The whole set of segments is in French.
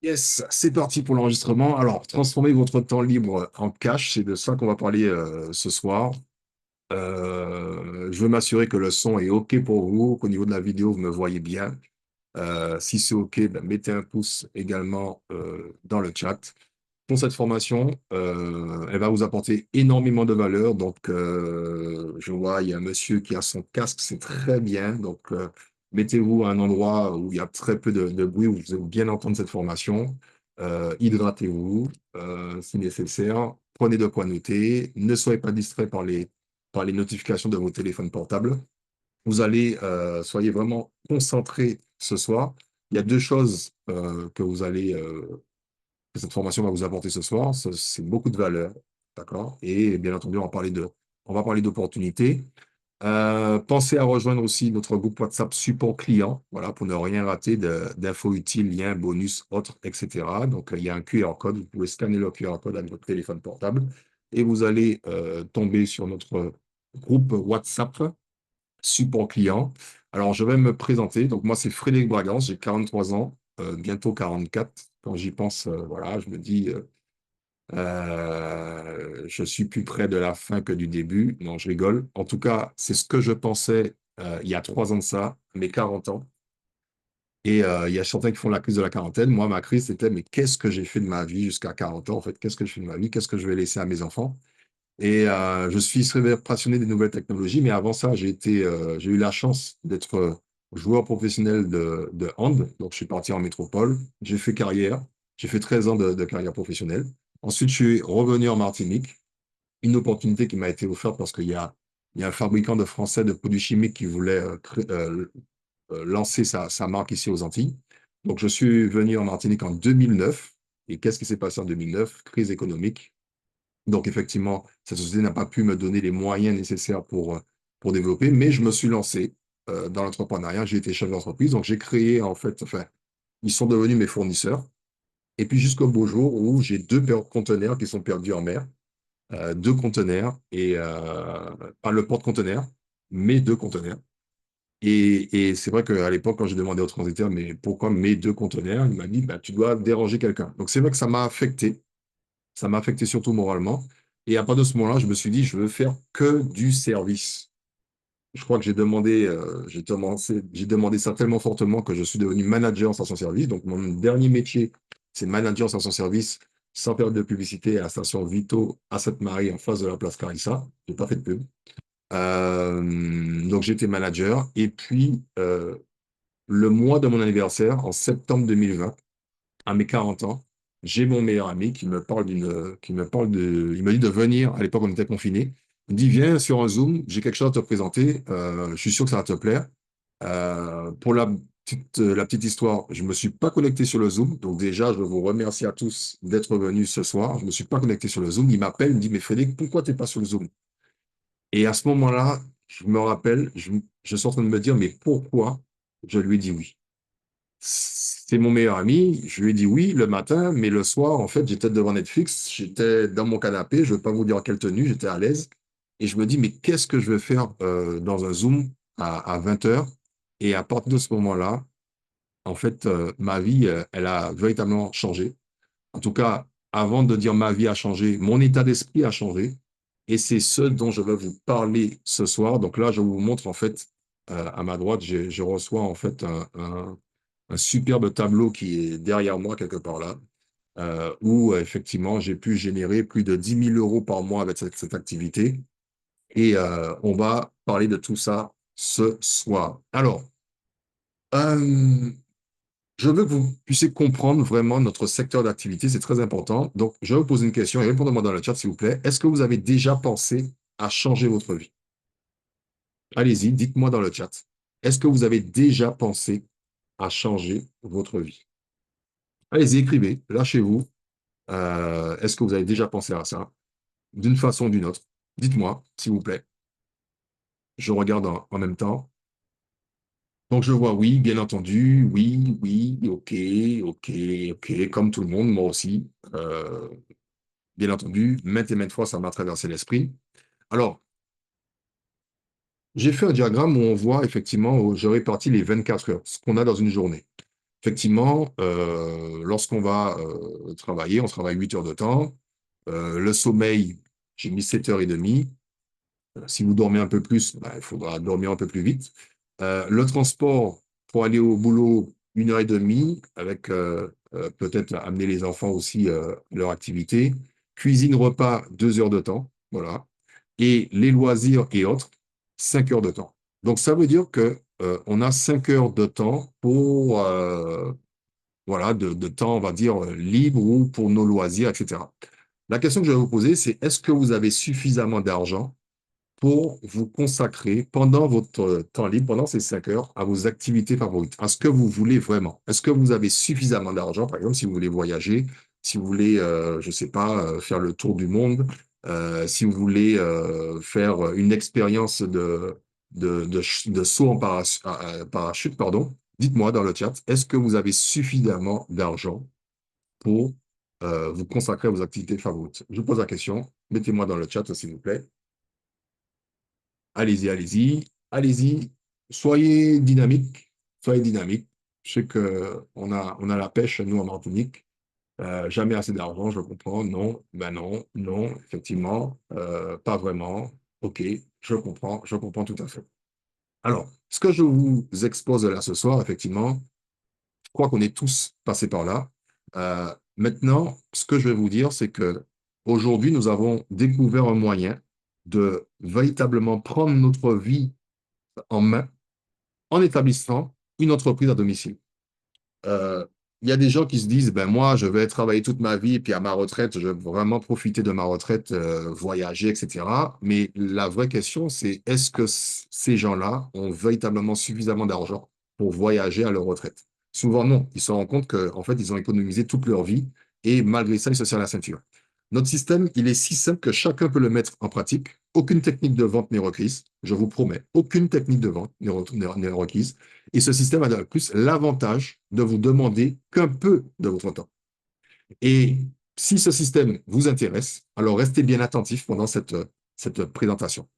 Yes, c'est parti pour l'enregistrement. Alors, transformez votre temps libre en cash, c'est de ça qu'on va parler ce soir. Je veux m'assurer que le son est OK pour vous, qu'au niveau de la vidéo, vous me voyez bien. Si c'est OK, ben, mettez un pouce également dans le chat. Pour cette formation, elle va vous apporter énormément de valeur. Donc, je vois, il y a un monsieur qui a son casque, c'est très bien. Donc, mettez-vous à un endroit où il y a très peu de bruit, où vous allez bien entendre cette formation. Hydratez-vous si nécessaire. Prenez de quoi noter. Ne soyez pas distrait par les notifications de vos téléphones portables. Vous allez, soyez vraiment concentrés ce soir. Il y a deux choses que cette formation va vous apporter ce soir. C'est beaucoup de valeur, d'accord? Et bien entendu, on va parler d'opportunités. Pensez à rejoindre aussi notre groupe WhatsApp support client, voilà, pour ne rien rater d'infos utiles, liens, bonus, autres, etc. Donc, il y a un QR code. Vous pouvez scanner le QR code avec votre téléphone portable et vous allez tomber sur notre groupe WhatsApp support client. Alors, je vais me présenter. Donc, moi, c'est Frédéric Bragance, j'ai 43 ans, bientôt 44. Quand j'y pense, voilà, je me dis, je suis plus près de la fin que du début. Non, je rigole. En tout cas, c'est ce que je pensais il y a 3 ans de ça, mes 40 ans. Et il y a certains qui font la crise de la quarantaine. Moi, ma crise, c'était, mais qu'est-ce que j'ai fait de ma vie jusqu'à 40 ans? En fait, qu'est-ce que je fais de ma vie? Qu'est-ce que je vais laisser à mes enfants? Et je suis très passionné des nouvelles technologies, mais avant ça, j'ai eu la chance d'être joueur professionnel de hand. Donc, je suis parti en métropole. J'ai fait carrière. J'ai fait 13 ans de carrière professionnelle. Ensuite, je suis revenu en Martinique. Une opportunité qui m'a été offerte parce il y a un fabricant de français de produits chimiques qui voulait lancer sa marque ici aux Antilles. Donc, je suis venu en Martinique en 2009. Et qu'est-ce qui s'est passé en 2009? Crise économique. Donc, effectivement, cette société n'a pas pu me donner les moyens nécessaires pour développer, mais je me suis lancé dans l'entrepreneuriat. J'ai été chef d'entreprise. Donc, j'ai créé, en fait, enfin, ils sont devenus mes fournisseurs. Et puis, jusqu'au beau jour où j'ai deux conteneurs qui sont perdus en mer, deux conteneurs, et pas le porte-conteneur, mais deux conteneurs. Et c'est vrai qu'à l'époque, quand j'ai demandé au transitaire, mais pourquoi mes deux conteneurs, il m'a dit, bah, tu dois déranger quelqu'un. Donc, c'est vrai que ça m'a affecté. Ça m'a affecté surtout moralement. Et à partir de ce moment-là, je me suis dit, je veux faire que du service. Je crois que j'ai demandé ça tellement fortement que je suis devenu manager en station-service. Donc, mon dernier métier, c'est manager en station-service, sans période de publicité, à la station Vito à Sainte-Marie, en face de la place Carissa. Je n'ai pas fait de pub. Donc, j'étais manager. Et puis, le mois de mon anniversaire, en septembre 2020, à mes 40 ans, j'ai mon meilleur ami il me dit de venir, à l'époque on était confinés, il me dit viens sur un Zoom, j'ai quelque chose à te présenter, je suis sûr que ça va te plaire. Pour la petite histoire, je ne me suis pas connecté sur le Zoom, donc déjà je vous remercie à tous d'être venus ce soir, je ne me suis pas connecté sur le Zoom, il m'appelle, il me dit mais Frédéric, pourquoi tu n'es pas sur le Zoom? Et à ce moment-là, je me rappelle, je suis en train de me dire mais pourquoi je lui ai dit oui? C'est mon meilleur ami. Je lui ai dit oui le matin, mais le soir, en fait, j'étais devant Netflix, j'étais dans mon canapé, je ne vais pas vous dire quelle tenue, j'étais à l'aise. Et je me dis, mais qu'est-ce que je vais faire dans un Zoom à 20 heures? Et à partir de ce moment-là, en fait, ma vie, elle a véritablement changé. En tout cas, avant de dire ma vie a changé, mon état d'esprit a changé. Et c'est ce dont je vais vous parler ce soir. Donc là, je vous montre, en fait, à ma droite, je reçois en fait un superbe tableau qui est derrière moi, quelque part là, où effectivement, j'ai pu générer plus de 10 000 € par mois avec cette activité. Et on va parler de tout ça ce soir. Alors, euh, je veux que vous puissiez comprendre vraiment notre secteur d'activité, c'est très important. Donc, je vais vous poser une question et répondez-moi dans le chat, s'il vous plaît. Est-ce que vous avez déjà pensé à changer votre vie? Allez-y, dites-moi dans le chat. Est-ce que vous avez déjà pensé à changer votre vie? Allez-y, écrivez, lâchez-vous. Est-ce que vous avez déjà pensé à ça, d'une façon ou d'une autre? Dites-moi, s'il vous plaît. Je regarde en même temps. Donc, je vois oui, bien entendu, oui, oui, ok, ok, ok, comme tout le monde, moi aussi. Bien entendu, maintes et maintes fois, ça m'a traversé l'esprit. Alors, j'ai fait un diagramme où on voit effectivement, où je répartis les 24 heures, ce qu'on a dans une journée. effectivement, lorsqu'on va travailler, on travaille 8 heures de temps. Le sommeil, j'ai mis 7h30. Si vous dormez un peu plus, bah, il faudra dormir un peu plus vite. Le transport pour aller au boulot, 1h30, avec peut-être amener les enfants aussi leur activité. Cuisine, repas, 2 heures de temps. Voilà. Et les loisirs et autres, 5 heures de temps. Donc, ça veut dire que on a 5 heures de temps pour, voilà, de temps, on va dire, libre ou pour nos loisirs, etc. La question que je vais vous poser, c'est est-ce que vous avez suffisamment d'argent pour vous consacrer pendant votre temps libre, pendant ces 5 heures, à vos activités favorites, à ce que vous voulez vraiment. Est-ce que vous avez suffisamment d'argent, par exemple, si vous voulez voyager, si vous voulez, je ne sais pas, faire le tour du monde, si vous voulez faire une expérience de saut en parachute, pardon, dites-moi dans le chat, est-ce que vous avez suffisamment d'argent pour vous consacrer à vos activités favorites? Je vous pose la question, mettez-moi dans le chat, s'il vous plaît. Allez-y, allez-y, allez-y. Soyez dynamique, soyez dynamique. Je sais qu'on a la pêche, nous, en Martinique. Jamais assez d'argent, je comprends. Non, ben non, non, effectivement, pas vraiment. OK, je comprends tout à fait. Alors, ce que je vous expose là ce soir, effectivement, je crois qu'on est tous passés par là. Maintenant, ce que je vais vous dire, c'est que aujourd'hui, nous avons découvert un moyen de véritablement prendre notre vie en main en établissant une entreprise à domicile. Euh, il y a des gens qui se disent, ben moi, je vais travailler toute ma vie, et puis à ma retraite, je vais vraiment profiter de ma retraite, voyager, etc. Mais la vraie question, c'est est-ce que ces gens-là ont véritablement suffisamment d'argent pour voyager à leur retraite? Souvent, non. Ils se rendent compte qu'en fait, ils ont économisé toute leur vie et malgré ça, ils se serrent la ceinture. Notre système, il est si simple que chacun peut le mettre en pratique. Aucune technique de vente n'est requise, je vous promets. Aucune technique de vente n'est requise. Et ce système a de plus l'avantage de vous demander qu'un peu de votre temps. Et si ce système vous intéresse, alors restez bien attentif pendant cette présentation.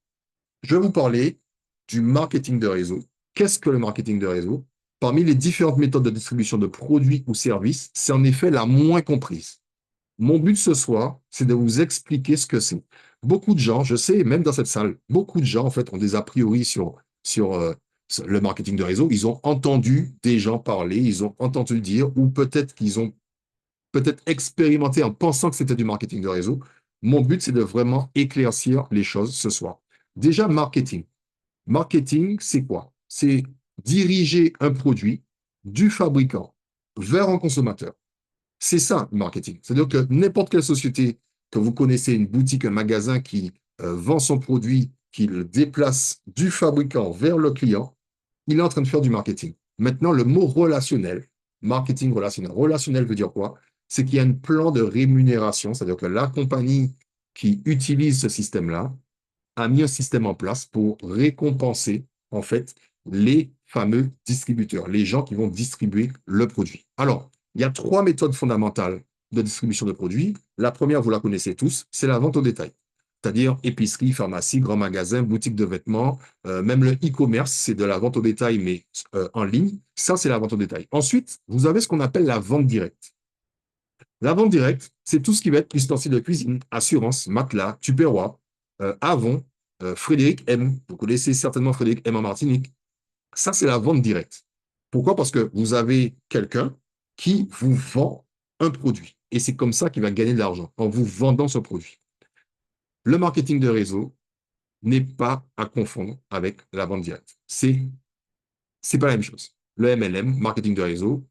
Je vais vous parler du marketing de réseau. Qu'est-ce que le marketing de réseau? Parmi les différentes méthodes de distribution de produits ou services, c'est en effet la moins comprise. Mon but ce soir, c'est de vous expliquer ce que c'est. Beaucoup de gens, je sais, même dans cette salle, beaucoup de gens, en fait, ont des a priori sur le marketing de réseau. Ils ont entendu des gens parler, ils ont entendu dire, ou peut-être qu'ils ont peut-être expérimenté en pensant que c'était du marketing de réseau. Mon but, c'est de vraiment éclaircir les choses ce soir. Déjà, marketing. Marketing, c'est quoi? C'est diriger un produit du fabricant vers un consommateur. C'est ça, le marketing. C'est-à-dire que n'importe quelle société que vous connaissez, une boutique, un magasin qui vend son produit, qui le déplace du fabricant vers le client, il est en train de faire du marketing. Maintenant, le mot relationnel, marketing relationnel. Relationnel veut dire quoi? C'est qu'il y a un plan de rémunération, c'est-à-dire que la compagnie qui utilise ce système-là a mis un système en place pour récompenser, en fait, les fameux distributeurs, les gens qui vont distribuer le produit. Alors, il y a trois méthodes fondamentales de distribution de produits. La première, vous la connaissez tous, c'est la vente au détail. C'est-à-dire épicerie, pharmacie, grand magasin, boutique de vêtements, même le e-commerce, c'est de la vente au détail, mais en ligne. Ça, c'est la vente au détail. Ensuite, vous avez ce qu'on appelle la vente directe. La vente directe, c'est tout ce qui va être ustensiles de cuisine, assurance, matelas, tupperware, Avon, Frédéric M. Vous connaissez certainement Frédéric M en Martinique. Ça, c'est la vente directe. Pourquoi? Parce que vous avez quelqu'un qui vous vend un produit. Et c'est comme ça qu'il va gagner de l'argent, en vous vendant ce produit. Le marketing de réseau n'est pas à confondre avec la vente directe. C'est pas la même chose. Le MLM, marketing de réseau,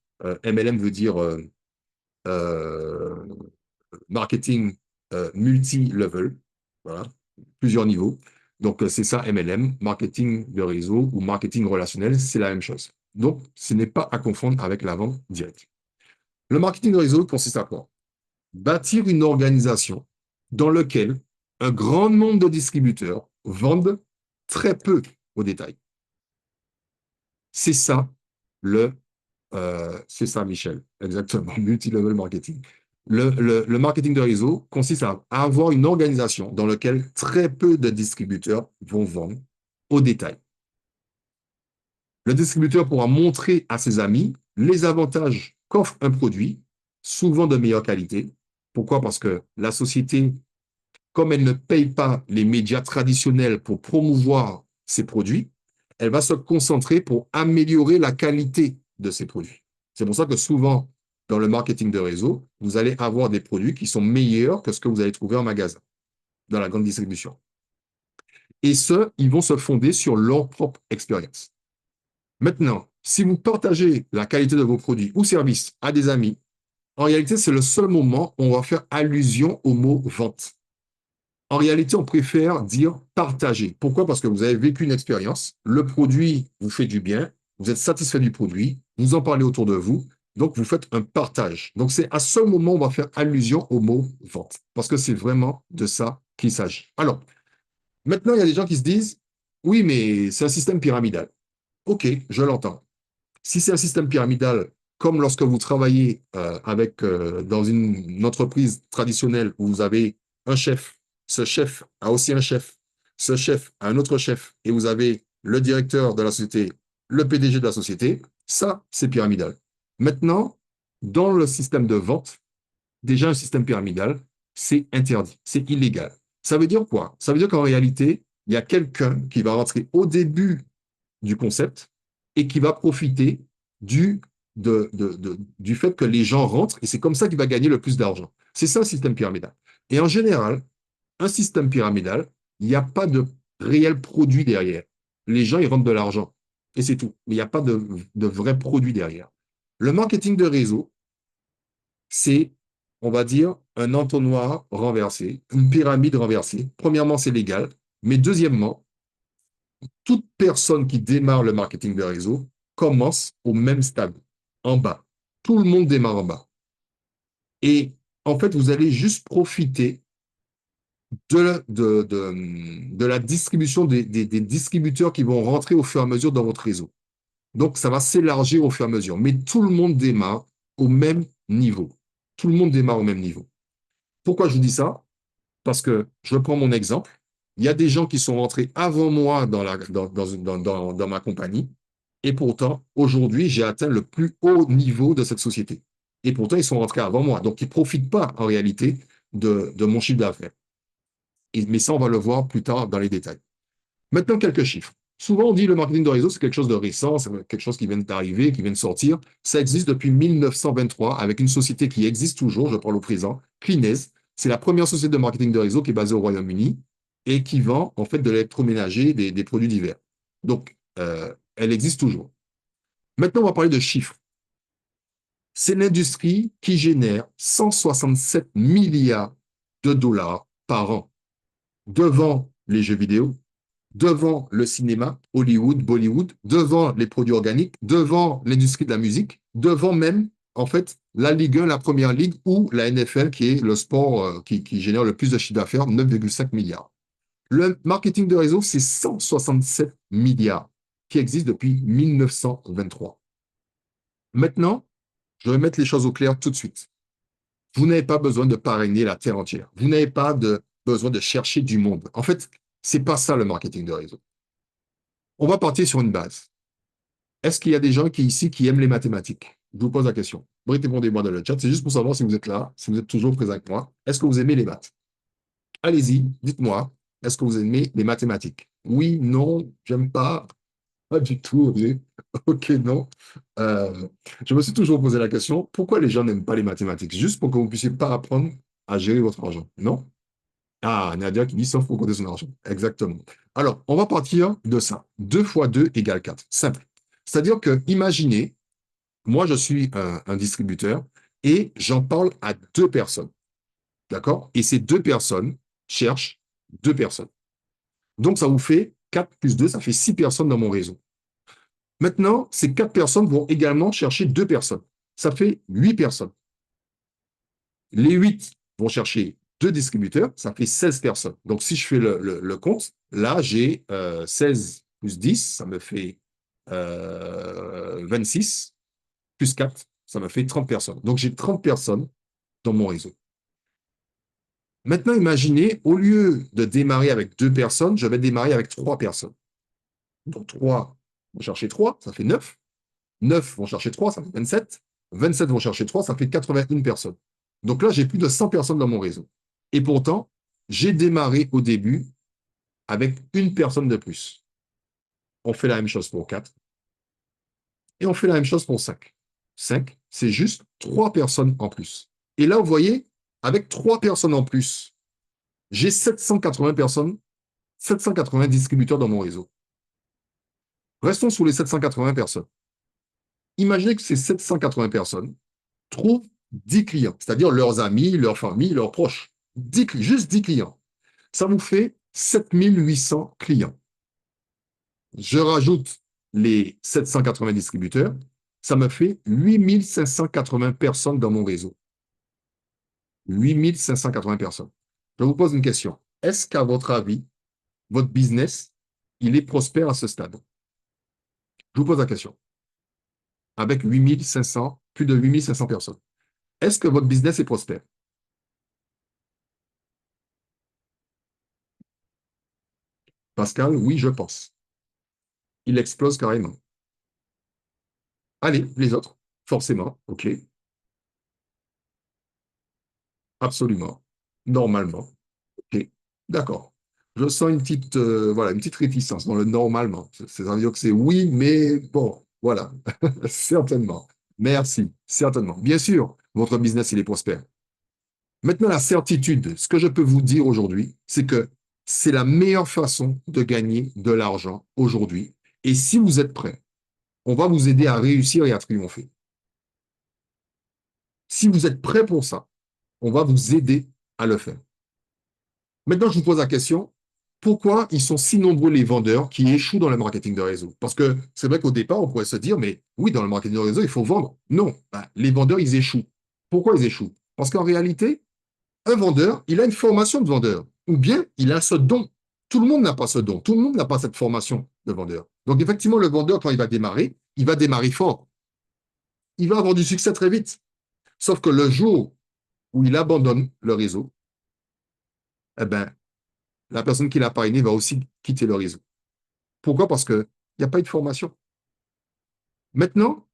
MLM veut dire euh, marketing multi-level, voilà, plusieurs niveaux. Donc, c'est ça MLM, marketing de réseau ou marketing relationnel, c'est la même chose. Donc, ce n'est pas à confondre avec la vente directe. Le marketing de réseau consiste à quoi? Bâtir une organisation dans laquelle un grand nombre de distributeurs vendent très peu au détail. C'est ça c'est ça, Michel, exactement, multi-level marketing. Le marketing de réseau consiste à avoir une organisation dans laquelle très peu de distributeurs vont vendre au détail. Le distributeur pourra montrer à ses amis les avantages qu'offre un produit, souvent de meilleure qualité. Pourquoi? Parce que la société, comme elle ne paye pas les médias traditionnels pour promouvoir ses produits, elle va se concentrer pour améliorer la qualité de ses produits. C'est pour ça que souvent, dans le marketing de réseau, vous allez avoir des produits qui sont meilleurs que ce que vous allez trouver en magasin, dans la grande distribution. Et ce, ils vont se fonder sur leur propre expérience. Maintenant, si vous partagez la qualité de vos produits ou services à des amis, en réalité, c'est le seul moment où on va faire allusion au mot vente. En réalité, on préfère dire partager. Pourquoi? Parce que vous avez vécu une expérience, le produit vous fait du bien, vous êtes satisfait du produit, vous en parlez autour de vous, donc vous faites un partage. Donc c'est à ce moment où on va faire allusion au mot vente, parce que c'est vraiment de ça qu'il s'agit. Alors, maintenant, il y a des gens qui se disent, oui, mais c'est un système pyramidal. OK, je l'entends. Si c'est un système pyramidal, comme lorsque vous travaillez dans une entreprise traditionnelle où vous avez un chef, ce chef a aussi un chef, ce chef a un autre chef, et vous avez le directeur de la société, le PDG de la société, ça, c'est pyramidal. Maintenant, dans le système de vente, déjà un système pyramidal, c'est interdit, c'est illégal. Ça veut dire quoi? Ça veut dire qu'en réalité, il y a quelqu'un qui va rentrer au début du concept et qui va profiter du, du fait que les gens rentrent et c'est comme ça qu'il va gagner le plus d'argent. C'est ça le système pyramidal. Et en général, un système pyramidal, il n'y a pas de réel produit derrière. Les gens, ils rentrent de l'argent et c'est tout. Mais il n'y a pas de vrai produit derrière. Le marketing de réseau, c'est, on va dire, un entonnoir renversé, une pyramide renversée. Premièrement, c'est légal. Mais deuxièmement, toute personne qui démarre le marketing de réseau commence au même stade, en bas. Tout le monde démarre en bas. Et en fait, vous allez juste profiter de la distribution des distributeurs qui vont rentrer au fur et à mesure dans votre réseau. Donc, ça va s'élargir au fur et à mesure. Mais tout le monde démarre au même niveau. Tout le monde démarre au même niveau. Pourquoi je vous dis ça? Parce que je prends mon exemple. Il y a des gens qui sont rentrés avant moi dans ma compagnie. Et pourtant, aujourd'hui, j'ai atteint le plus haut niveau de cette société. Et pourtant, ils sont rentrés avant moi. Donc, ils ne profitent pas en réalité de mon chiffre d'affaires. Mais ça, on va le voir plus tard dans les détails. Maintenant, quelques chiffres. Souvent, on dit que le marketing de réseau, c'est quelque chose de récent, c'est quelque chose qui vient d'arriver, qui vient de sortir. Ça existe depuis 1923 avec une société qui existe toujours, je parle au présent, Cleanez. C'est la première société de marketing de réseau qui est basée au Royaume-Uni et qui vend en fait de l'électroménager, des produits divers. Donc, elle existe toujours. Maintenant, on va parler de chiffres. C'est l'industrie qui génère 167 milliards de dollars par an devant les jeux vidéo, devant le cinéma, Hollywood, Bollywood, devant les produits organiques, devant l'industrie de la musique, devant même, en fait, la Ligue 1, la Première Ligue ou la NFL, qui est le sport qui génère le plus de chiffre d'affaires, 9,5 milliards. Le marketing de réseau, c'est 167 milliards qui existe depuis 1923. Maintenant, je vais mettre les choses au clair tout de suite. Vous n'avez pas besoin de parrainer la terre entière. Vous n'avez pas besoin de chercher du monde. En fait, c'est pas ça le marketing de réseau. On va partir sur une base. Est-ce qu'il y a des gens ici qui aiment les mathématiques? Je vous pose la question. Répondez-moi dans le chat. C'est juste pour savoir si vous êtes là, si vous êtes toujours présent avec moi. Est-ce que vous aimez les maths? Allez-y, dites-moi. Est-ce que vous aimez les mathématiques? Oui, non, j'aime pas. Pas du tout. Ok, ok, non. Je me suis toujours posé la question, pourquoi les gens n'aiment pas les mathématiques? Juste pour que vous ne puissiez pas apprendre à gérer votre argent, non? Ah, Nadia qui dit sauf pour compter son argent. Exactement. Alors, on va partir de ça. 2 fois 2 égale 4. Simple. C'est-à-dire que, imaginez, moi, je suis un distributeur et j'en parle à 2 personnes. D'accord? Et ces 2 personnes cherchent 2 personnes. Donc, ça vous fait 4 plus 2, ça fait 6 personnes dans mon réseau. Maintenant, ces 4 personnes vont également chercher 2 personnes. Ça fait 8 personnes. Les 8 vont chercher 2 distributeurs, ça fait 16 personnes. Donc, si je fais le compte, là, j'ai 16 plus 10, ça me fait 26, plus 4, ça me fait 30 personnes. Donc, j'ai 30 personnes dans mon réseau. Maintenant, imaginez, au lieu de démarrer avec 2 personnes, je vais démarrer avec 3 personnes. Donc, 3, on va chercher 3, ça fait 9. 9 vont chercher 3, ça fait 27. 27 vont chercher 3, ça fait 81 personnes. Donc là, j'ai plus de 100 personnes dans mon réseau. Et pourtant, j'ai démarré au début avec une personne de plus. On fait la même chose pour 4 et on fait la même chose pour 5. 5, c'est juste 3 personnes en plus. Et là, vous voyez, avec 3 personnes en plus, j'ai 780 personnes, 780 distributeurs dans mon réseau. Restons sur les 780 personnes. Imaginez que ces 780 personnes trouvent 10 clients, c'est-à-dire leurs amis, leurs familles, leurs proches. 10, juste 10 clients. Ça vous fait 7800 clients. Je rajoute les 780 distributeurs, ça me fait 8580 personnes dans mon réseau. 8580 personnes. Je vous pose une question. Est-ce qu'à votre avis, votre business, il est prospère à ce stade? Je vous pose la question. Avec 8500, plus de 8500 personnes. Est-ce que votre business est prospère? Pascal, oui, je pense. Il explose carrément. Allez, les autres, forcément, ok, absolument, normalement, ok, d'accord. Je sens une petite, voilà, une petite réticence dans le normalement. C'est-à-dire que c'est oui, mais bon, voilà, certainement. Merci, certainement. Bien sûr, votre business, il est prospère. Maintenant, la certitude, ce que je peux vous dire aujourd'hui, c'est que c'est la meilleure façon de gagner de l'argent aujourd'hui. Et si vous êtes prêt, on va vous aider à réussir et à triompher. Si vous êtes prêt pour ça, on va vous aider à le faire. Maintenant, je vous pose la question, pourquoi ils sont si nombreux les vendeurs qui échouent dans le marketing de réseau? Parce que c'est vrai qu'au départ, on pourrait se dire, mais oui, dans le marketing de réseau, il faut vendre. Non, ben, les vendeurs, ils échouent. Pourquoi ils échouent? Parce qu'en réalité, un vendeur, il a une formation de vendeur, ou bien il a ce don. Tout le monde n'a pas ce don, tout le monde n'a pas cette formation de vendeur. Donc effectivement, le vendeur, quand il va démarrer fort. Il va avoir du succès très vite. Sauf que le jour où il abandonne le réseau, eh ben, la personne qui l'a parrainé va aussi quitter le réseau. Pourquoi? Parce qu'il n'y a pas eu de formation. Maintenant,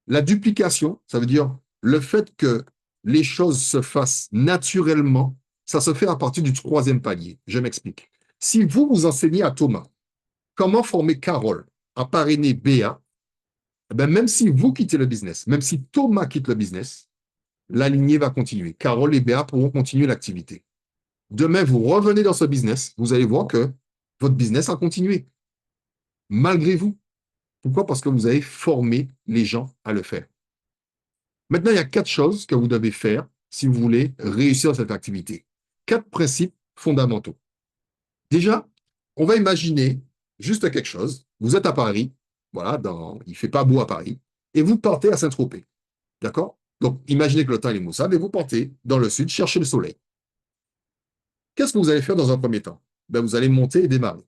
la duplication, ça veut dire le fait que les choses se fassent naturellement, ça se fait à partir du troisième palier. Je m'explique. Si vous, vous enseignez à Thomas comment former Carole à parrainer Béa, eh ben même si vous quittez le business, même si Thomas quitte le business, la lignée va continuer. Carole et Béa pourront continuer l'activité. Demain, vous revenez dans ce business, vous allez voir que votre business a continué, malgré vous. Pourquoi? Parce que vous avez formé les gens à le faire. Maintenant, il y a 4 choses que vous devez faire si vous voulez réussir cette activité. 4 principes fondamentaux. Déjà, on va imaginer juste quelque chose. Vous êtes à Paris, voilà, il ne fait pas beau à Paris, et vous partez à Saint-Tropez. D'accord? Donc, imaginez que le temps est maussade et vous partez dans le sud chercher le soleil. Qu'est-ce que vous allez faire dans un premier temps? Ben, vous allez monter et démarrer.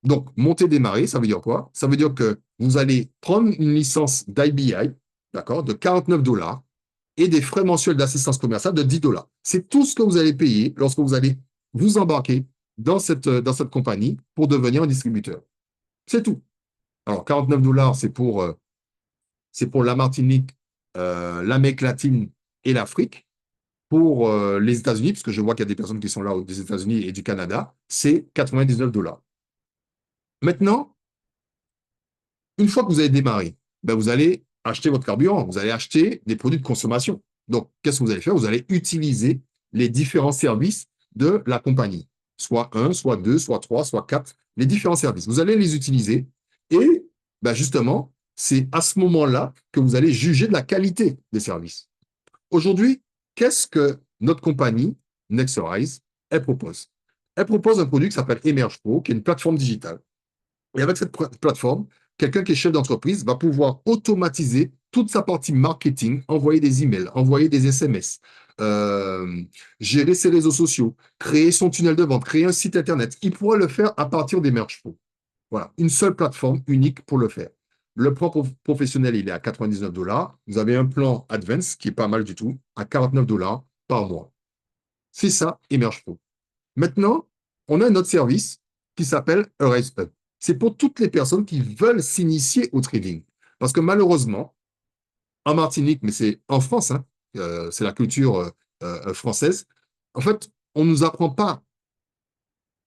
Donc, monter, démarrer, ça veut dire quoi? Ça veut dire que vous allez prendre une licence d'IBI, d'accord, de 49 $ et des frais mensuels d'assistance commerciale de 10 $. C'est tout ce que vous allez payer lorsque vous allez vous embarquer dans cette compagnie pour devenir un distributeur. C'est tout. Alors, 49 $, c'est pour la Martinique, l'Amérique latine et l'Afrique. Pour les États-Unis, parce que je vois qu'il y a des personnes qui sont là des États-Unis et du Canada, c'est 99 $. Maintenant, une fois que vous avez démarré, ben vous allez acheter votre carburant, vous allez acheter des produits de consommation. Donc, qu'est-ce que vous allez faire? Vous allez utiliser les différents services de la compagnie. Soit un, soit deux, soit trois, soit quatre, les différents services. Vous allez les utiliser et ben justement, c'est à ce moment-là que vous allez juger de la qualité des services. Aujourd'hui, qu'est-ce que notre compagnie, Nexorize, elle propose? Elle propose un produit qui s'appelle Emerge Pro, qui est une plateforme digitale. Et avec cette plateforme, quelqu'un qui est chef d'entreprise va pouvoir automatiser toute sa partie marketing, envoyer des emails, envoyer des SMS, euh, gérer ses réseaux sociaux, créer son tunnel de vente, créer un site Internet. Il pourra le faire à partir d'Emerge Pro. Voilà, une seule plateforme unique pour le faire. Le plan professionnel, il est à 99 $. Vous avez un plan Advance qui est pas mal du tout, à 49 $ par mois. C'est ça, Emerge Pro. Maintenant, on a un autre service qui s'appelle Arise Up. C'est pour toutes les personnes qui veulent s'initier au trading. Parce que malheureusement, en Martinique, mais c'est en France, hein, c'est la culture française, en fait, on ne nous apprend pas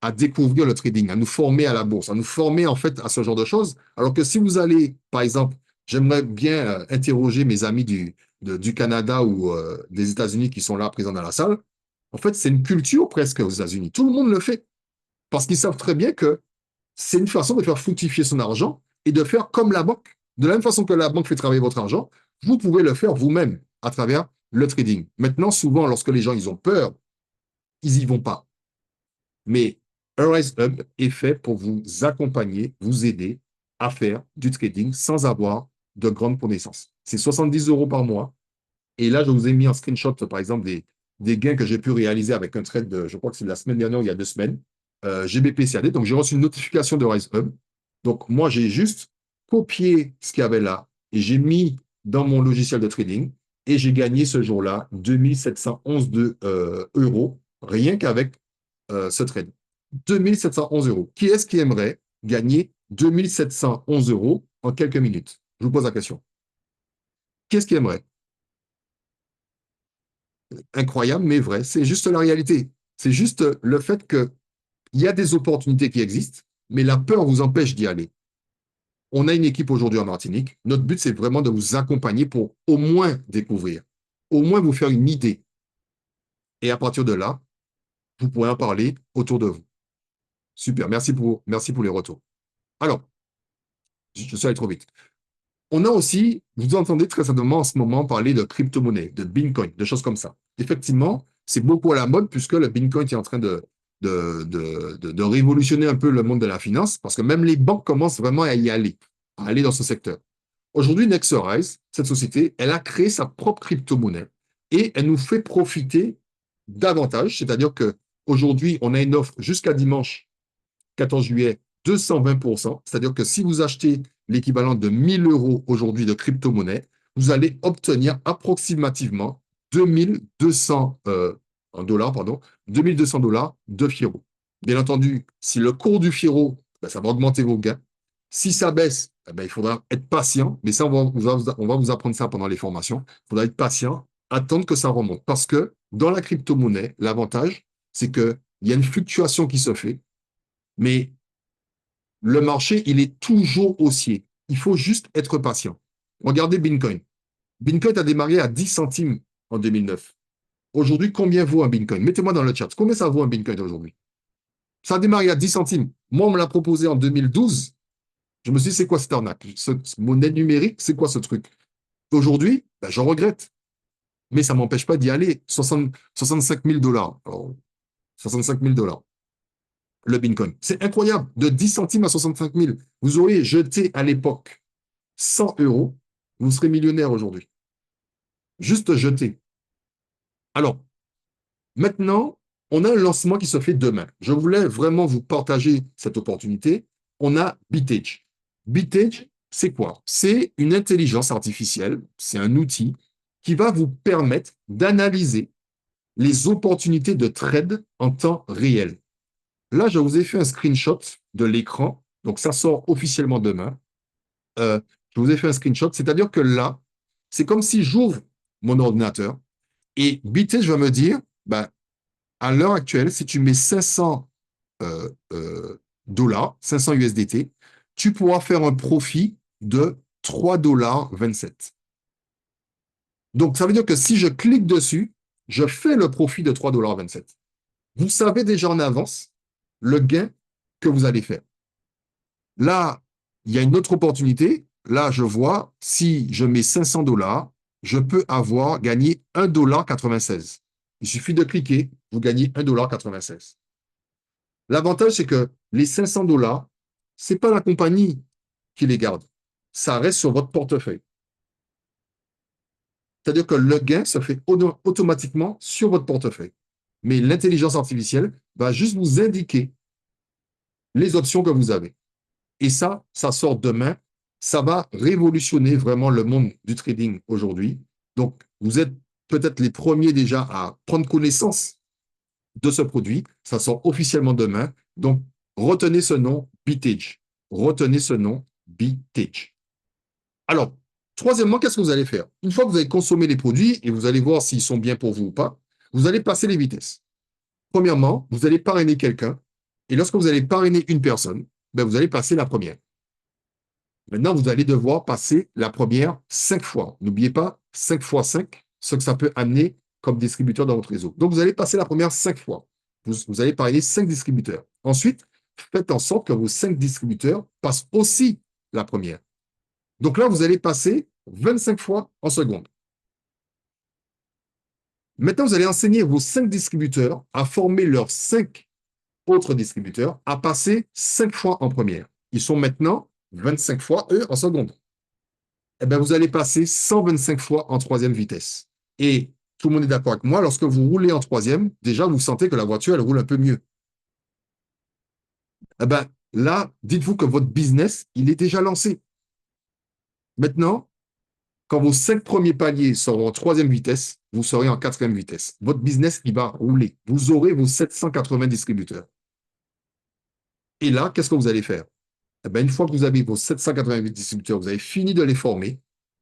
à découvrir le trading, à nous former à la bourse, à nous former en fait à ce genre de choses. Alors que si vous allez, par exemple, j'aimerais bien interroger mes amis du Canada ou des États-Unis qui sont là présents dans la salle. En fait, c'est une culture presque aux États-Unis. Tout le monde le fait parce qu'ils savent très bien que c'est une façon de faire fructifier son argent et de faire comme la banque. De la même façon que la banque fait travailler votre argent, vous pouvez le faire vous-même à travers le trading. Maintenant, souvent, lorsque les gens ils ont peur, ils n'y vont pas. Mais Arise Hub est fait pour vous accompagner, vous aider à faire du trading sans avoir de grandes connaissances. C'est 70 € par mois. Et là, je vous ai mis en screenshot, par exemple, des gains que j'ai pu réaliser avec un trade de, je crois que c'est la semaine dernière, il y a 2 semaines, GBP-CAD. Donc, j'ai reçu une notification de Rise Hub. Donc, moi, j'ai juste copié ce qu'il y avait là et j'ai mis dans mon logiciel de trading et j'ai gagné ce jour-là 2711 euros rien qu'avec ce trade. 2711 euros. Qui est-ce qui aimerait gagner 2711 euros en quelques minutes? Je vous pose la question. Qui est-ce qui aimerait? Incroyable, mais vrai. C'est juste la réalité. C'est juste le fait qu'il y a des opportunités qui existent, mais la peur vous empêche d'y aller. On a une équipe aujourd'hui en Martinique. Notre but, c'est vraiment de vous accompagner pour au moins découvrir, au moins vous faire une idée. Et à partir de là, vous pourrez en parler autour de vous. Super, merci pour les retours. Alors, je suis allé trop vite. On a aussi, vous entendez très certainement en ce moment parler de crypto-monnaie, de Bitcoin, de choses comme ça. Effectivement, c'est beaucoup à la mode puisque le Bitcoin est en train de révolutionner un peu le monde de la finance parce que même les banques commencent vraiment à y aller, à aller dans ce secteur. Aujourd'hui, Nexorize, cette société, elle a créé sa propre crypto-monnaie et elle nous fait profiter davantage, c'est-à-dire qu'aujourd'hui, on a une offre jusqu'à dimanche 14 juillet, 220%. C'est-à-dire que si vous achetez l'équivalent de 1 000 € aujourd'hui de crypto-monnaie, vous allez obtenir approximativement 2200 en dollars, pardon, 2200 $ de Fiero. Bien entendu, si le cours du Fiero, ben, ça va augmenter vos gains. Si ça baisse, eh ben, il faudra être patient. Mais ça, on va vous apprendre ça pendant les formations. Il faudra être patient, attendre que ça remonte. Parce que dans la crypto-monnaie, l'avantage, c'est qu'il y a une fluctuation qui se fait mais le marché, il est toujours haussier. Il faut juste être patient. Regardez Bitcoin. Bitcoin a démarré à 10 centimes en 2009. Aujourd'hui, combien vaut un Bitcoin? Mettez-moi dans le chat. Combien ça vaut un Bitcoin aujourd'hui? Ça a démarré à 10 centimes. Moi, on me l'a proposé en 2012. Je me suis dit, c'est quoi cette arnaque? Cette monnaie numérique, c'est quoi ce truc? Aujourd'hui, ben, j'en regrette. Mais ça ne m'empêche pas d'y aller. 65 000 $. Alors, 65 000 $. Le Bitcoin. C'est incroyable. De 10 centimes à 65 000. Vous auriez jeté à l'époque 100 euros, vous serez millionnaire aujourd'hui. Juste jeter. Alors, maintenant, on a un lancement qui se fait demain. Je voulais vraiment vous partager cette opportunité. On a Bitage. Bitage, c'est quoi? C'est une intelligence artificielle, c'est un outil qui va vous permettre d'analyser les opportunités de trade en temps réel. Là, je vous ai fait un screenshot de l'écran. Donc, ça sort officiellement demain. Euh, je vous ai fait un screenshot. C'est-à-dire que là, c'est comme si j'ouvre mon ordinateur et Bitage va me dire, ben, à l'heure actuelle, si tu mets 500 dollars, 500 USDT, tu pourras faire un profit de 3,27 $. Donc, ça veut dire que si je clique dessus, je fais le profit de 3,27 $. Vous savez déjà en avance le gain que vous allez faire. Là, il y a une autre opportunité. Là, je vois, si je mets 500 dollars, je peux avoir gagné 1,96 $. Il suffit de cliquer, vous gagnez 1,96 $. L'avantage, c'est que les 500 dollars, ce n'est pas la compagnie qui les garde. Ça reste sur votre portefeuille. C'est-à-dire que le gain se fait automatiquement sur votre portefeuille. Mais l'intelligence artificielle va juste vous indiquer les options que vous avez. Et ça sort demain. Ça va révolutionner vraiment le monde du trading aujourd'hui. Donc, vous êtes peut-être les premiers déjà à prendre connaissance de ce produit. Ça sort officiellement demain. Donc, retenez ce nom, Bitage. Retenez ce nom, Bitage. Alors, troisièmement, qu'est-ce que vous allez faire? Une fois que vous avez consommé les produits et vous allez voir s'ils sont bien pour vous ou pas, vous allez passer les vitesses. Premièrement, vous allez parrainer quelqu'un. Et lorsque vous allez parrainer une personne, ben, vous allez passer la première. Maintenant, vous allez devoir passer la première 5 fois. N'oubliez pas, 5 fois 5, ce que ça peut amener comme distributeur dans votre réseau. Donc, vous allez passer la première 5 fois. Vous allez parrainer 5 distributeurs. Ensuite, faites en sorte que vos 5 distributeurs passent aussi la première. Donc là, vous allez passer 25 fois en seconde. Maintenant, vous allez enseigner vos 5 distributeurs à former leurs 5 autres distributeurs à passer 5 fois en première. Ils sont maintenant 25 fois, eux, en seconde. Eh bien, vous allez passer 125 fois en troisième vitesse. Et tout le monde est d'accord avec moi, lorsque vous roulez en troisième, déjà, vous sentez que la voiture, elle roule un peu mieux. Eh bien, là, dites-vous que votre business, il est déjà lancé. Maintenant, quand vos 5 premiers paliers seront en troisième vitesse, vous serez en quatrième vitesse. Votre business, il va rouler. Vous aurez vos 780 distributeurs. Et là, qu'est-ce que vous allez faire? Eh bien, une fois que vous avez vos 788 distributeurs, vous avez fini de les former,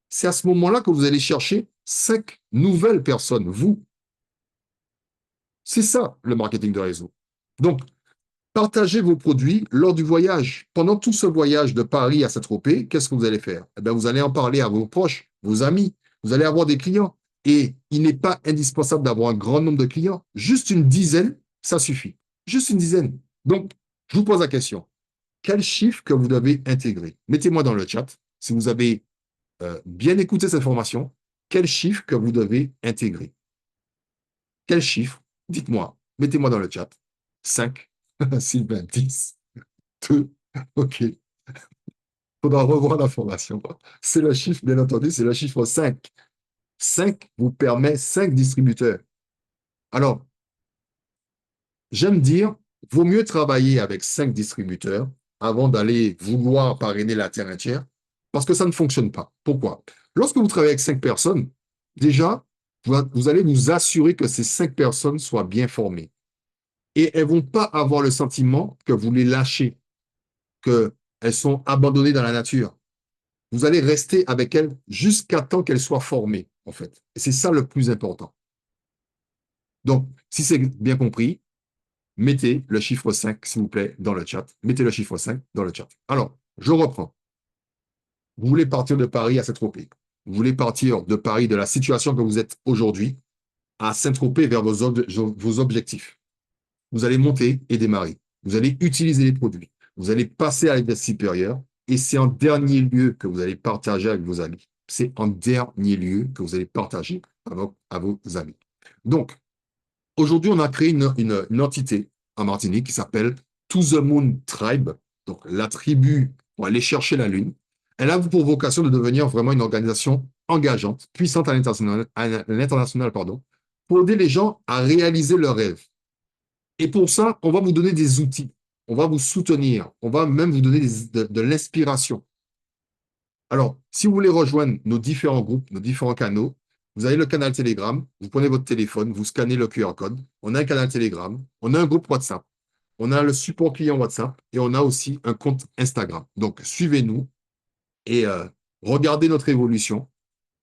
c'est à ce moment-là que vous allez chercher 5 nouvelles personnes, vous. C'est ça, le marketing de réseau. Donc, partagez vos produits lors du voyage. Pendant tout ce voyage de Paris à Saint-Tropez, qu'est-ce que vous allez faire? Eh bien, vous allez en parler à vos proches, vos amis. Vous allez avoir des clients. Et il n'est pas indispensable d'avoir un grand nombre de clients. Juste une dizaine, ça suffit. Juste une dizaine. Donc, je vous pose la question. Quel chiffre que vous devez intégrer? Mettez-moi dans le chat, si vous avez bien écouté cette formation, quel chiffre que vous devez intégrer? Quel chiffre? Dites-moi. Mettez-moi dans le chat. 5, Sylvain, 10, 2, OK. Il faudra revoir la formation. C'est le chiffre, bien entendu, c'est le chiffre 5. 5 vous permet 5 distributeurs. Alors, j'aime dire, vaut mieux travailler avec 5 distributeurs avant d'aller vouloir parrainer la terre entière, parce que ça ne fonctionne pas. Pourquoi? Lorsque vous travaillez avec 5 personnes, déjà, vous allez vous assurer que ces 5 personnes soient bien formées. Et elles ne vont pas avoir le sentiment que vous les lâchez, qu'elles sont abandonnées dans la nature. Vous allez rester avec elles jusqu'à temps qu'elles soient formées, en fait. Et c'est ça le plus important. Donc, si c'est bien compris, mettez le chiffre 5, s'il vous plaît, dans le chat. Mettez le chiffre 5 dans le chat. Alors, je reprends. Vous voulez partir de Paris à Saint-Tropez. Vous voulez partir de Paris, de la situation que vous êtes aujourd'hui, à Saint-Tropez vers vos objectifs. Vous allez monter et démarrer. Vous allez utiliser les produits. Vous allez passer à l'étape supérieure. Et c'est en dernier lieu que vous allez partager avec vos amis. C'est en dernier lieu que vous allez partager à vos amis. Donc, aujourd'hui, on a créé une entité en Martinique qui s'appelle To the Moon Tribe, donc la tribu pour aller chercher la Lune. Elle a pour vocation de devenir vraiment une organisation engageante, puissante à l'international, pardon, pour aider les gens à réaliser leurs rêves. Et pour ça, on va vous donner des outils, on va vous soutenir, on va même vous donner de l'inspiration. Alors, si vous voulez rejoindre nos différents groupes, nos différents canaux, vous avez le canal Telegram, vous prenez votre téléphone, vous scannez le QR code, on a un canal Telegram, on a un groupe WhatsApp, on a le support client WhatsApp et on a aussi un compte Instagram. Donc, suivez-nous et regardez notre évolution.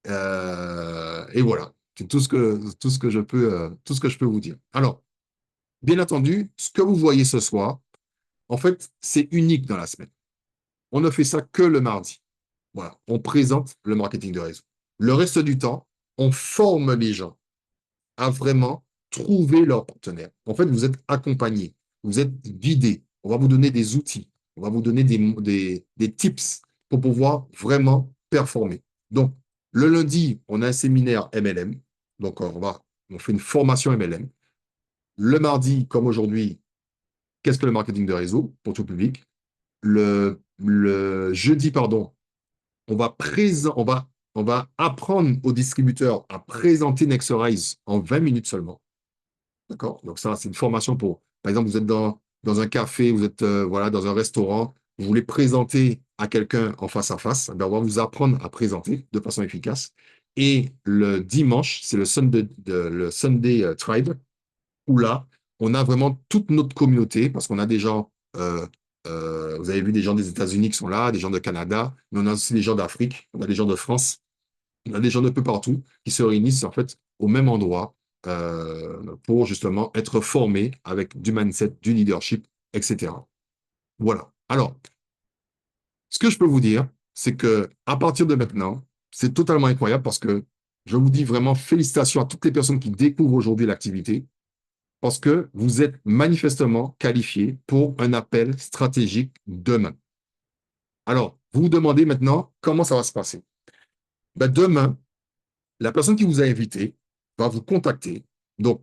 Et voilà, c'est tout ce que je peux vous dire. Alors, bien entendu, ce que vous voyez ce soir, en fait, c'est unique dans la semaine. On ne fait ça que le mardi. Voilà, on présente le marketing de réseau. Le reste du temps, on forme les gens à vraiment trouver leur partenaire. En fait, vous êtes accompagné, vous êtes guidé. On va vous donner des outils, on va vous donner des tips pour pouvoir vraiment performer. Donc, le lundi, on a un séminaire MLM. Donc, on fait une formation MLM. Le mardi, comme aujourd'hui, qu'est-ce que le marketing de réseau pour tout public? Le jeudi, pardon, on va apprendre aux distributeurs à présenter Nexorize en 20 minutes seulement. D'accord? Donc ça, c'est une formation pour, par exemple, vous êtes dans un café, vous êtes voilà, dans un restaurant, vous voulez présenter à quelqu'un en face à face, ben, on va vous apprendre à présenter de façon efficace. Et le dimanche, c'est le Sunday Tribe, où là, on a vraiment toute notre communauté, parce qu'on a des gens Vous avez vu des gens des États-Unis qui sont là, des gens de Canada, mais on a aussi des gens d'Afrique, on a des gens de France, on a des gens de peu partout qui se réunissent en fait au même endroit pour justement être formés avec du mindset, du leadership, etc. Voilà. Alors, ce que je peux vous dire, c'est que à partir de maintenant, c'est totalement incroyable parce que je vous dis vraiment félicitations à toutes les personnes qui découvrent aujourd'hui l'activité parce que vous êtes manifestement qualifiés pour un appel stratégique demain. Alors, vous vous demandez maintenant comment ça va se passer. Ben, demain, la personne qui vous a invité va vous contacter. Donc,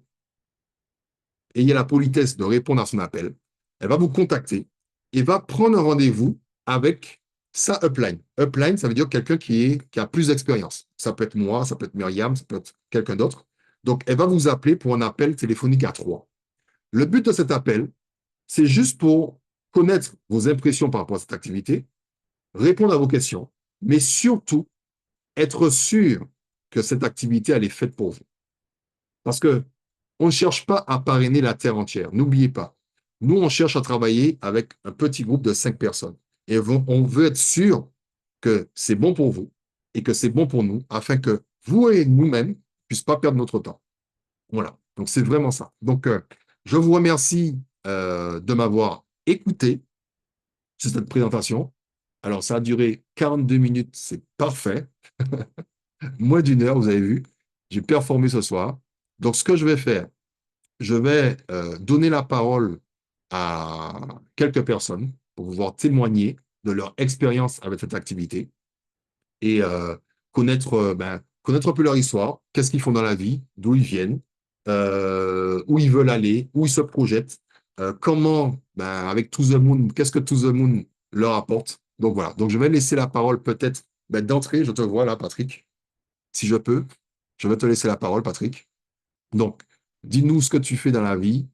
ayez la politesse de répondre à son appel. Elle va vous contacter et va prendre un rendez-vous avec sa upline. Upline, ça veut dire quelqu'un qui a plus d'expérience. Ça peut être moi, ça peut être Myriam, ça peut être quelqu'un d'autre. Donc, elle va vous appeler pour un appel téléphonique à trois. Le but de cet appel, c'est juste pour connaître vos impressions par rapport à cette activité, répondre à vos questions, mais surtout être sûr que cette activité, elle est faite pour vous. Parce que on ne cherche pas à parrainer la terre entière. N'oubliez pas. Nous, on cherche à travailler avec un petit groupe de 5 personnes. Et on veut être sûr que c'est bon pour vous et que c'est bon pour nous afin que vous et nous-mêmes ne puissions pas perdre notre temps. Voilà. Donc, c'est vraiment ça. Donc, je vous remercie de m'avoir écouté sur cette présentation. Alors, ça a duré 42 minutes. C'est parfait. Moins d'une heure, vous avez vu. J'ai performé ce soir. Donc, ce que je vais faire, je vais donner la parole à quelques personnes pour pouvoir témoigner de leur expérience avec cette activité et connaître un peu leur histoire, qu'est-ce qu'ils font dans la vie, d'où ils viennent, où ils veulent aller, où ils se projettent, comment, avec To The Moon, qu'est-ce que To The Moon leur apporte. Donc voilà, donc je vais laisser la parole peut-être d'entrée, je te vois là, Patrick, si je peux. Je vais te laisser la parole, Patrick. Donc, dis-nous ce que tu fais dans la vie,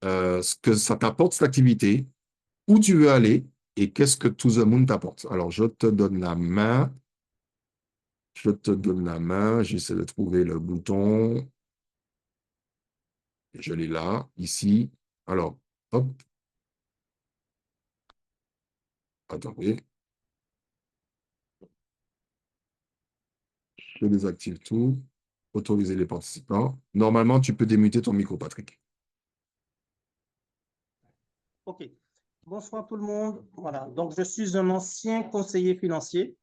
ce que ça t'apporte cette activité, où tu veux aller et qu'est-ce que To The Moon t'apporte. Alors, je te donne la main. Je te donne la main. J'essaie de trouver le bouton. Je l'ai là, ici. Alors, hop, attendez. Je désactive tout. Autoriser les participants. Normalement, tu peux démuter ton micro, Patrick. OK. Bonsoir tout le monde. Voilà. Donc, je suis un ancien conseiller financier.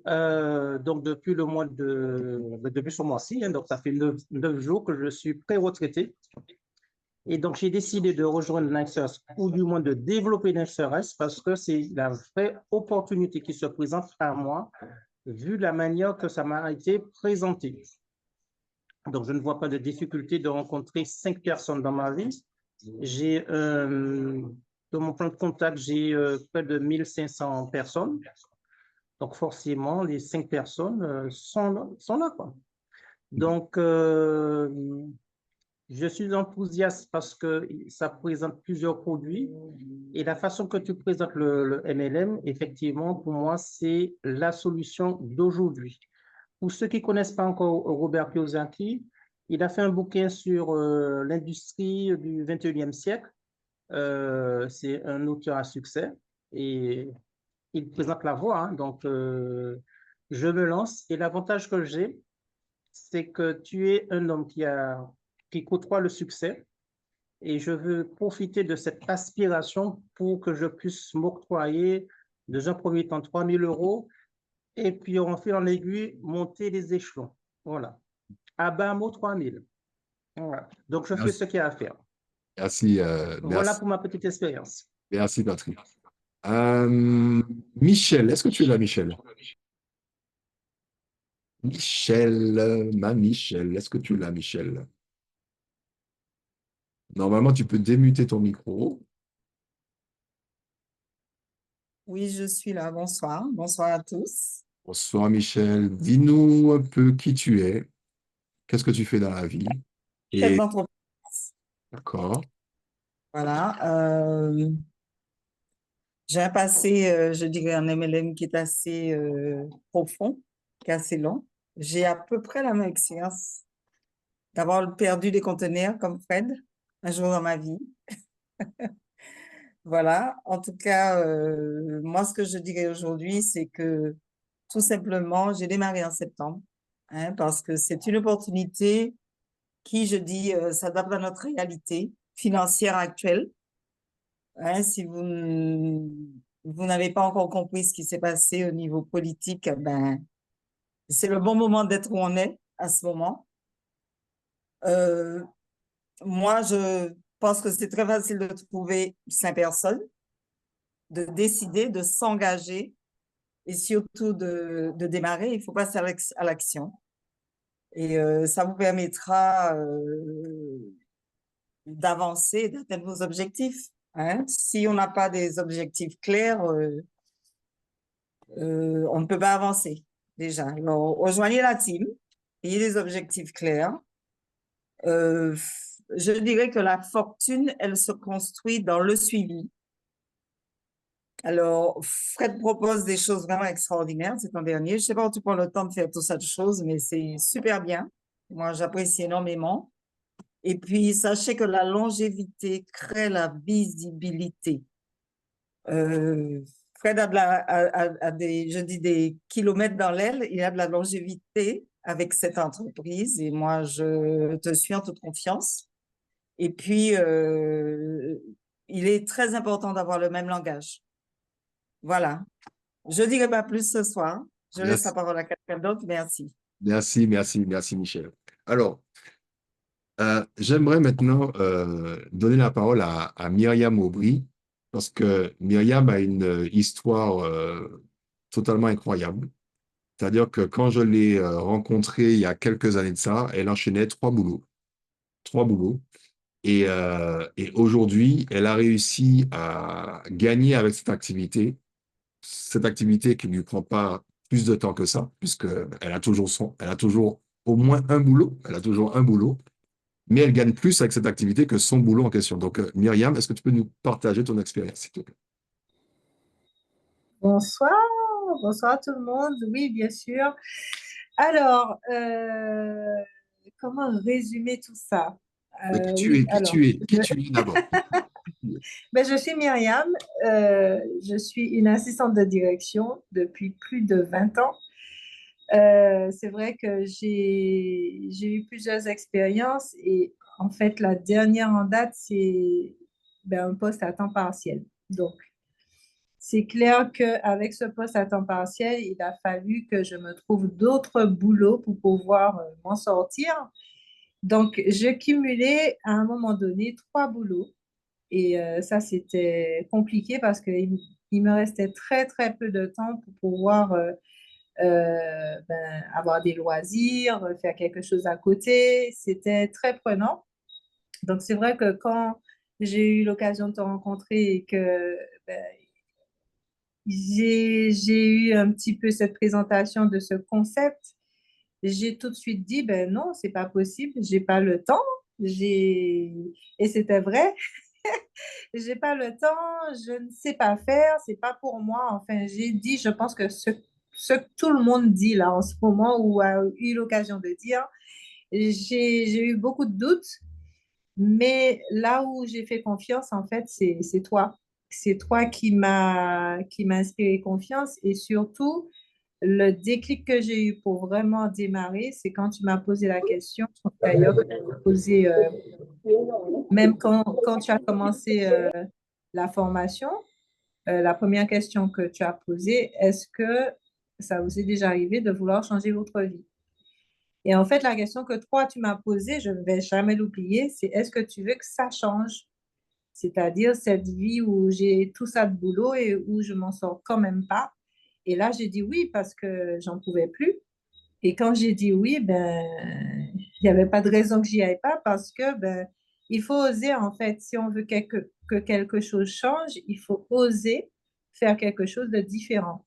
Donc, depuis le mois depuis ce mois-ci, hein, donc ça fait 9 jours que je suis pré-retraité. Et donc, j'ai décidé de rejoindre Nexus ou du moins de développer Nexus parce que c'est la vraie opportunité qui se présente à moi vu la manière que ça m'a été présenté. Donc, je ne vois pas de difficulté de rencontrer 5 personnes dans ma vie. J'ai, dans mon plan de contact, j'ai près de 1500 personnes. Donc, forcément, les 5 personnes sont là, quoi. Donc, je suis enthousiaste parce que ça présente plusieurs produits et la façon que tu présentes le MLM, effectivement, pour moi, c'est la solution d'aujourd'hui. Pour ceux qui ne connaissent pas encore Robert Kiyosaki, il a fait un bouquin sur l'industrie du 21e siècle. C'est un auteur à succès et il présente la voie. Hein. Donc, je me lance et l'avantage que j'ai, c'est que tu es un homme qui côtoie le succès et je veux profiter de cette aspiration pour que je puisse m'octroyer, dans un premier temps, 3 000 euros et puis en fil en aiguille, monter les échelons. Voilà. À bas mot, 3 000. Voilà. Donc, je fais ce Merci, qu'il y a à faire. merci, Voilà merci, pour ma petite expérience. merci, Patrick. Michel, est-ce que tu es là, Michel? Michel, ma Michel, est-ce que tu es là, Michel? Normalement, tu peux démuter ton micro. Oui, je suis là. Bonsoir. Bonsoir à tous. Bonsoir, Michel. Dis-nous un peu qui tu es, qu'est-ce que tu fais dans la vie? Chef Et d'entreprise. d'accord, Voilà. J'ai un passé, je dirais, en MLM qui est assez profond, qui est assez long. J'ai à peu près la même expérience d'avoir perdu des conteneurs comme Fred un jour dans ma vie. Voilà. En tout cas, moi, ce que je dirais aujourd'hui, c'est que tout simplement, j'ai démarré en septembre, hein, parce que c'est une opportunité qui, je dis, s'adapte à notre réalité financière actuelle. Hein, si vous n'avez pas encore compris ce qui s'est passé au niveau politique, ben, c'est le bon moment d'être où on est à ce moment. Euh, Moi, je pense que c'est très facile de trouver 5 personnes, de décider, de s'engager et surtout de démarrer. Il faut passer à l'action. Et ça vous permettra d'avancer, d'atteindre vos objectifs. Hein. Si on n'a pas des objectifs clairs, on ne peut pas avancer déjà. Alors, rejoignez la team, ayez des objectifs clairs. Euh, je dirais que la fortune, elle se construit dans le suivi. Alors, Fred propose des choses vraiment extraordinaires, c'est ton dernier. Je ne sais pas où tu prends le temps de faire tout ça de choses, mais c'est super bien. Moi, j'apprécie énormément. Et puis, sachez que la longévité crée la visibilité. Euh, Fred a, a des, je dis des kilomètres dans l'aile, il a de la longévité avec cette entreprise et moi, je te suis en toute confiance. Et puis, il est très important d'avoir le même langage. Voilà. Je ne dirai pas plus ce soir. Je laisse la Merci, parole à quelqu'un d'autre. Merci. merci, Michel. Alors, j'aimerais maintenant donner la parole à Myriam Aubry, parce que Myriam a une histoire totalement incroyable. C'est-à-dire que quand je l'ai rencontrée il y a quelques années de ça, elle enchaînait 3 boulots. 3 boulots. Et aujourd'hui, elle a réussi à gagner avec cette activité qui ne lui prend pas plus de temps que ça, elle a toujours au moins un boulot, elle a toujours un boulot, mais elle gagne plus avec cette activité que son boulot en question. Donc, Myriam, est-ce que tu peux nous partager ton expérience, s'il te plaît? Bonsoir, bonsoir tout le monde. Oui, bien sûr. Alors, comment résumer tout ça? Mais qui tu Oui, es, qui alors, tu es, qui tu es d'abord? je suis Myriam. Je suis une assistante de direction depuis plus de 20 ans. C'est vrai que j'ai eu plusieurs expériences et en fait, la dernière en date, c'est un poste à temps partiel. Donc, c'est clair qu'avec ce poste à temps partiel, il a fallu que je me trouve d'autres boulots pour pouvoir m'en sortir. Donc, je cumulais à un moment donné 3 boulots. Et ça, c'était compliqué parce qu'il me restait très, très peu de temps pour pouvoir avoir des loisirs, faire quelque chose à côté. C'était très prenant. Donc, c'est vrai que quand j'ai eu l'occasion de te rencontrer et que ben, j'ai eu un petit peu cette présentation de ce concept. J'ai tout de suite dit, ben non, c'est pas possible, j'ai pas le temps. J'ai... Et c'était vrai, j'ai pas le temps, je ne sais pas faire, c'est pas pour moi. Enfin, j'ai dit, je pense que ce que tout le monde dit là en ce moment ou a eu l'occasion de dire, j'ai eu beaucoup de doutes, mais là où j'ai fait confiance, en fait, c'est toi. C'est toi qui m'a inspiré confiance et surtout, le déclic que j'ai eu pour vraiment démarrer, c'est quand tu m'as posé la question, d'ailleurs, que tu m'as posé même quand tu as commencé la formation, la première question que tu as posée, est-ce que ça vous est déjà arrivé de vouloir changer votre vie? Et en fait, la question que toi, tu m'as posée, je ne vais jamais l'oublier, c'est est-ce que tu veux que ça change? C'est-à-dire cette vie où j'ai tout ça de boulot et où je m'en sors quand même pas. Et là, j'ai dit oui parce que j'en pouvais plus. Et quand j'ai dit oui, il n'y avait pas de raison que j'y aille pas parce que il faut oser en fait. Si on veut que quelque chose change, il faut oser faire quelque chose de différent.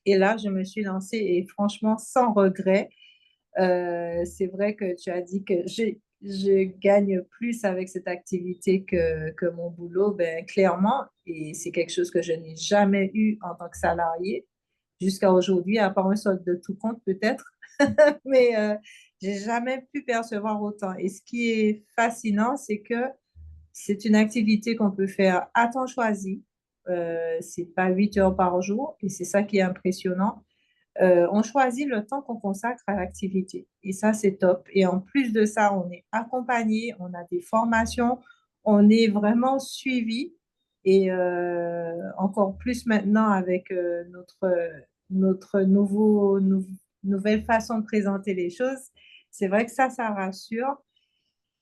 Et là, je me suis lancée et franchement, sans regret. C'est vrai que tu as dit que je gagne plus avec cette activité que mon boulot, clairement. Et c'est quelque chose que je n'ai jamais eu en tant que salarié jusqu'à aujourd'hui, à part un solde de tout compte peut-être. Mais j'ai jamais pu percevoir autant. Et ce qui est fascinant, c'est que C'est une activité qu'on peut faire à temps choisi. C'est pas 8 heures par jour et c'est ça qui est impressionnant. On choisit le temps qu'on consacre à l'activité et ça, c'est top. Et en plus de ça, on est accompagné, on a des formations, on est vraiment suivi et encore plus maintenant avec notre nouvelle façon de présenter les choses. C'est vrai que ça rassure.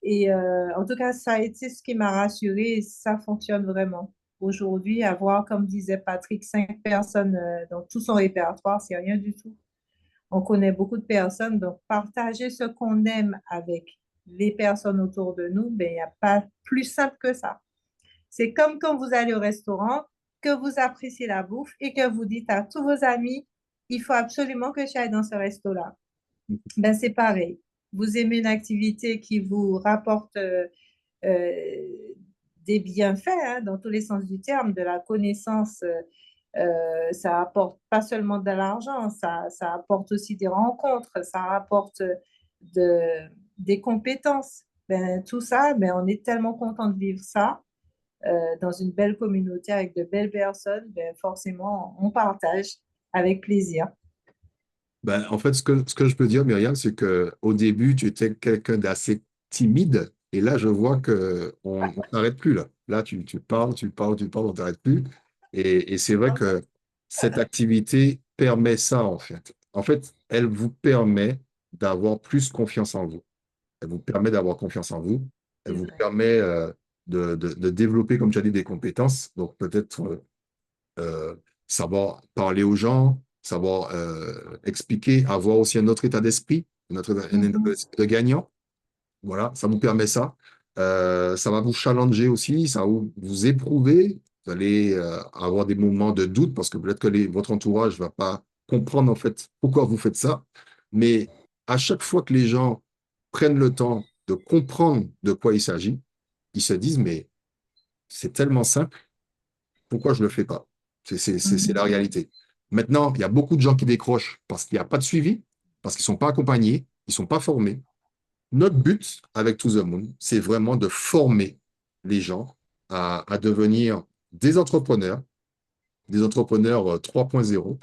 Et en tout cas, ça a été ce qui m'a rassurée et ça fonctionne vraiment. Aujourd'hui, avoir, comme disait Patrick, 5 personnes dans tout son répertoire, c'est rien du tout. On connaît beaucoup de personnes, donc partager ce qu'on aime avec les personnes autour de nous, ben, il n'y a pas plus simple que ça. C'est comme quand vous allez au restaurant, que vous appréciez la bouffe et que vous dites à tous vos amis, il faut absolument que j'aille dans ce resto-là. Ben, c'est pareil. Vous aimez une activité qui vous rapporte euh, des bienfaits, hein, dans tous les sens du terme, de la connaissance. Ça apporte pas seulement de l'argent, ça apporte aussi des rencontres, ça apporte des compétences. Ben, tout ça, ben, on est tellement content de vivre ça dans une belle communauté avec de belles personnes. Ben, forcément, on partage avec plaisir. Ben, en fait, ce que je peux dire, Myriam, c'est qu'au début, tu étais quelqu'un d'assez timide. Et là, je vois qu'on ne t'arrête plus. Là tu parles, tu parles, tu parles, on ne t'arrête plus. Et c'est vrai que cette activité permet ça, en fait. En fait, elle vous permet d'avoir plus confiance en vous. Elle vous permet d'avoir confiance en vous. Elle C'est vous vrai. permet de développer, comme tu as dit, des compétences. Donc, peut-être euh, savoir parler aux gens, savoir expliquer, avoir aussi un autre état d'esprit, un état Mhm. d'esprit de gagnant. Voilà, ça vous permet ça. Ça va vous challenger aussi, ça va vous éprouver. Vous allez avoir des moments de doute parce que peut-être que votre entourage ne va pas comprendre en fait pourquoi vous faites ça. Mais à chaque fois que les gens prennent le temps de comprendre de quoi il s'agit, ils se disent, mais c'est tellement simple, pourquoi je ne le fais pas? C'est la Mhm. réalité. Maintenant, il y a beaucoup de gens qui décrochent parce qu'il n'y a pas de suivi, parce qu'ils ne sont pas accompagnés, ils ne sont pas formés. Notre but avec To The Moon, c'est vraiment de former les gens à devenir des entrepreneurs 3.0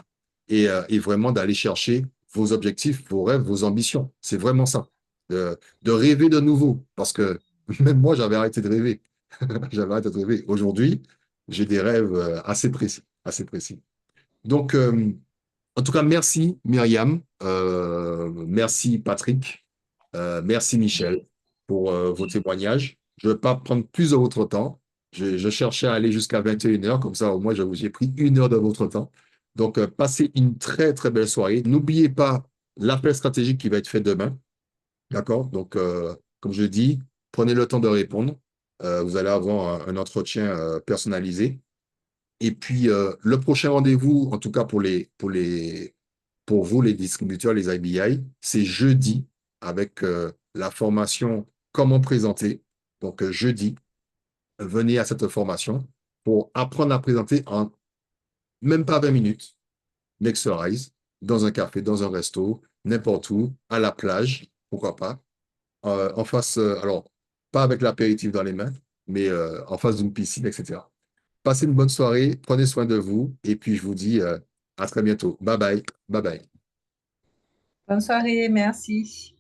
et vraiment d'aller chercher vos objectifs, vos rêves, vos ambitions. C'est vraiment ça. De rêver de nouveau. Parce que même moi, j'avais arrêté de rêver. J'avais arrêté de rêver. Aujourd'hui, j'ai des rêves assez précis, assez précis. Donc, en tout cas, merci Myriam, merci Patrick, merci Michel pour vos témoignages. Je ne vais pas prendre plus de votre temps. Je cherchais à aller jusqu'à 21 heures, comme ça au moins j'ai pris 1 heure de votre temps. Donc, passez une très très belle soirée. N'oubliez pas l'appel stratégique qui va être fait demain. D'accord? Donc, comme je dis, prenez le temps de répondre. Vous allez avoir un entretien personnalisé. Et puis, le prochain rendez-vous, en tout cas pour vous, les distributeurs, les IBI, c'est jeudi avec la formation Comment présenter. Donc, jeudi, venez à cette formation pour apprendre à présenter en même pas 20 minutes, Nexterize, dans un café, dans un resto, n'importe où, à la plage, pourquoi pas, en face, alors, pas avec l'apéritif dans les mains, mais en face d'une piscine, etc. Passez une bonne soirée, prenez soin de vous, et puis je vous dis à très bientôt. Bye bye, bye bye. Bonne soirée, merci.